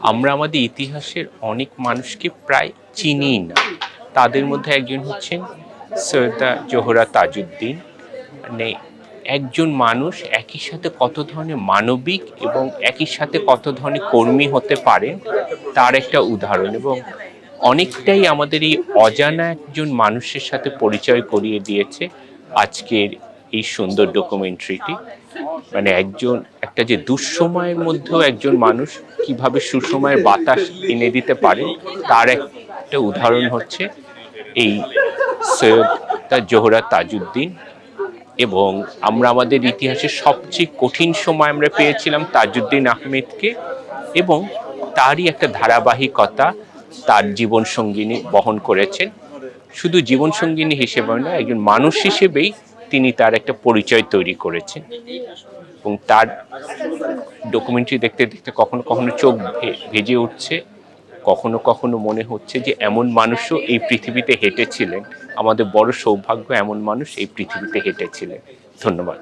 আমরা আমাদের ইতিহাসের অনেক মানুষকে প্রায় চিনিই না। তাদের মধ্যে একজন হচ্ছেন সৈয়দা জোহরা তাজউদ্দিন। মানে একজন মানুষ একই সাথে কত ধরনের মানবিক এবং একই সাথে কত ধরনের কর্মী হতে পারেন তার একটা উদাহরণ, এবং অনেকটাই আমাদের এই অজানা একজন মানুষের সাথে পরিচয় করিয়ে দিয়েছে আজকের এই সুন্দর ডকুমেন্টারিটি। মানে একটা যে দুঃসময়ের মধ্যেও একজন মানুষ কিভাবে সুসময়ের বাতাস এনে দিতে পারে তার একটা উদাহরণ হচ্ছে এই সৈয়দা জোহরা তাজউদ্দিন। এবং আমরা আমাদের ইতিহাসের সবচেয়ে কঠিন সময় আমরা পেয়েছিলাম তাজউদ্দিন আহমেদকে, এবং তারই একটা ধারাবাহিকতা তার জীবন সঙ্গিনী বহন করেছেন। শুধু জীবন সঙ্গিনী হিসেবে নয়, একজন মানুষ হিসেবেই তিনি তার একটা পরিচয় তৈরি করেছেন। এবং তার ডকুমেন্টারি দেখতে দেখতে কখনো কখনো চোখ ভেজে উঠছে, কখনো কখনো মনে হচ্ছে যে এমন মানুষও এই পৃথিবীতে হেঁটেছিলেন। আমাদের বড় সৌভাগ্য এমন মানুষ এই পৃথিবীতে হেঁটেছিলেন। ধন্যবাদ।